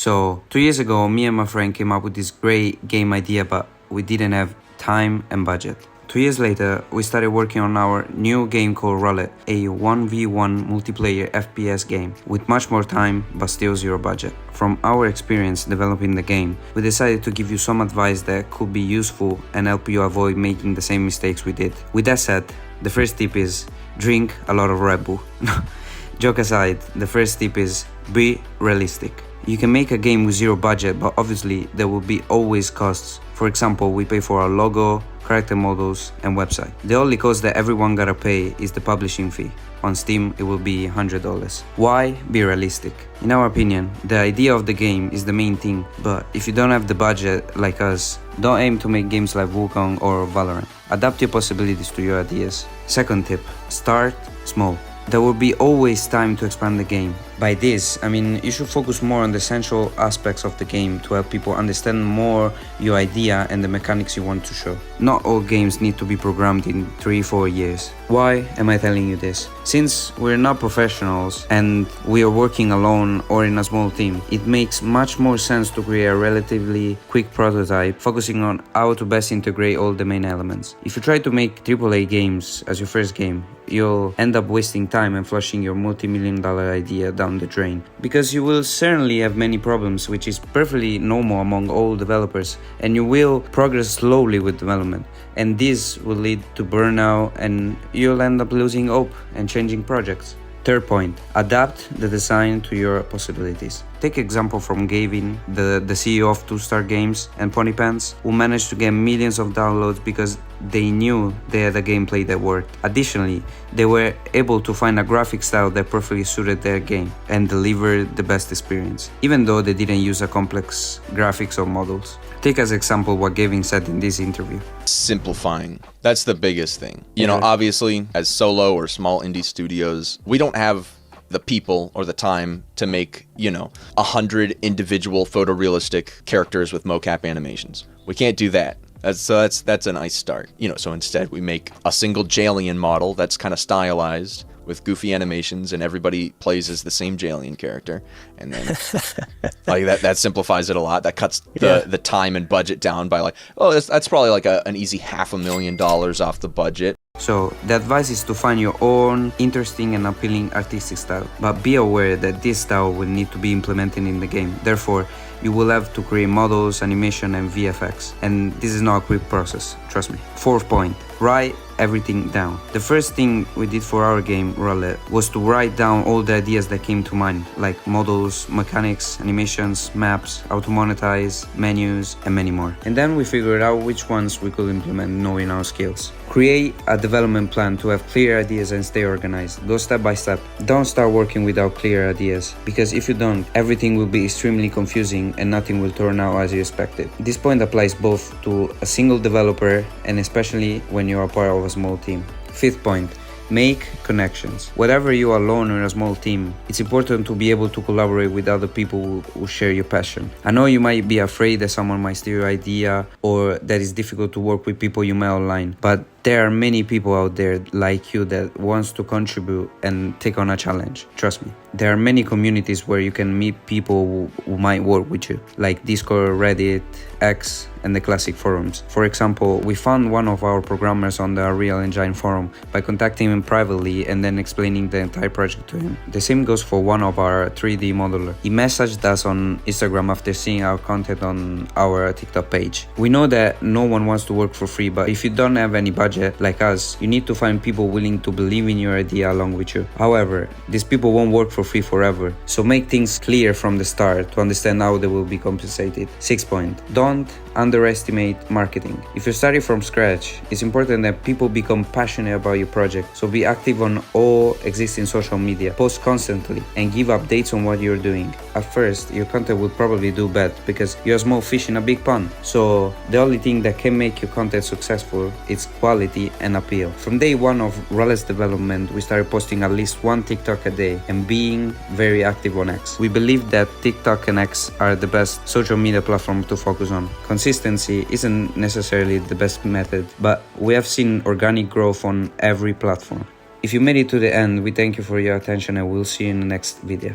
So 2 years ago, me and my friend came up with this great game idea, but we didn't have time and budget. 2 years later, we started working on our new game called Roulette, a 1v1 multiplayer FPS game with much more time but still zero budget. From our experience developing the game, we decided to give you some advice that could be useful and help you avoid making the same mistakes we did. With that said, the first tip is drink a lot of Red Bull. Joke aside, the first tip is be realistic. You can make a game with zero budget, but obviously there will be always costs. For example, we pay for our logo, character models, and website. The only cost that everyone gotta pay is the publishing fee. On Steam, it will be $100. Why be realistic? In our opinion, the idea of the game is the main thing, but if you don't have the budget like us, don't aim to make games like Wukong or Valorant. Adapt your possibilities to your ideas. Second tip, start small. There will be always time to expand the game. By this, I mean you should focus more on the essential aspects of the game to help people understand more your idea and the mechanics you want to show. Not all games need to be programmed in 3-4 years. Why am I telling you this? Since we're not professionals and we are working alone or in a small team, it makes much more sense to create a relatively quick prototype focusing on how to best integrate all the main elements. If you try to make AAA games as your first game, you'll end up wasting time and flushing your multi-million-dollar idea down the drain, because you will certainly have many problems, which is perfectly normal among all developers, and you will progress slowly with development, and this will lead to burnout and you'll end up losing hope and changing projects. Third point, adapt the design to your possibilities. Take example from Gavin, the CEO of 2-Star Games and Pony Pants, who managed to get millions of downloads because they knew they had a gameplay that worked. Additionally, they were able to find a graphic style that perfectly suited their game and delivered the best experience, even though they didn't use a complex graphics or models. Take as example what Gavin said in this interview. Simplifying. That's the biggest thing. You know, obviously, as solo or small indie studios, we don't have the people or the time to make, 100 individual photorealistic characters with mocap animations. We can't do that. That's a nice start. So instead we make a single Jalian model that's kind of stylized with goofy animations, and everybody plays as the same Jalian character, and then like that simplifies it a lot. That cuts the time and budget down by that's probably like an easy $500,000 off the budget. So the advice is to find your own interesting and appealing artistic style, but be aware that this style will need to be implemented in the game. Therefore, you will have to create models, animation, and VFX, and this is not a quick process, trust me. Fourth point, write everything down. The first thing we did for our game, Roulette, was to write down all the ideas that came to mind, like models, mechanics, animations, maps, how to monetize, menus, and many more. And then we figured out which ones we could implement knowing our skills. Create a development plan to have clear ideas and stay organized. Go step by step. Don't start working without clear ideas, because if you don't, everything will be extremely confusing and nothing will turn out as you expected. This point applies both to a single developer and especially when you are part of a small team. Fifth point, make connections. Whether you are alone or in a small team, it's important to be able to collaborate with other people who share your passion. I know you might be afraid that someone might steal your idea or that it's difficult to work with people you met online, but there are many people out there like you that wants to contribute and take on a challenge. Trust me. There are many communities where you can meet people who might work with you, like Discord, Reddit, X, and the classic forums. For example, we found one of our programmers on the Unreal Engine forum by contacting him privately and then explaining the entire project to him. The same goes for one of our 3D modeler. He messaged us on Instagram after seeing our content on our TikTok page. We know that no one wants to work for free, but if you don't have any budget like us, you need to find people willing to believe in your idea along with you. However, these people won't work for free forever, so make things clear from the start to understand how they will be compensated. Sixth point, don't underestimate marketing. If you're starting from scratch, it's important that people become passionate about your project, so be active on all existing social media, post constantly, and give updates on what you're doing. At first, your content will probably do bad because you're a small fish in a big pond, so the only thing that can make your content successful is quality and appeal. From day one of Roulette's development, we started posting at least one TikTok a day and being very active on X. We believe that TikTok and X are the best social media platform to focus on. Consistency isn't necessarily the best method, but we have seen organic growth on every platform. If you made it to the end, we thank you for your attention and we'll see you in the next video.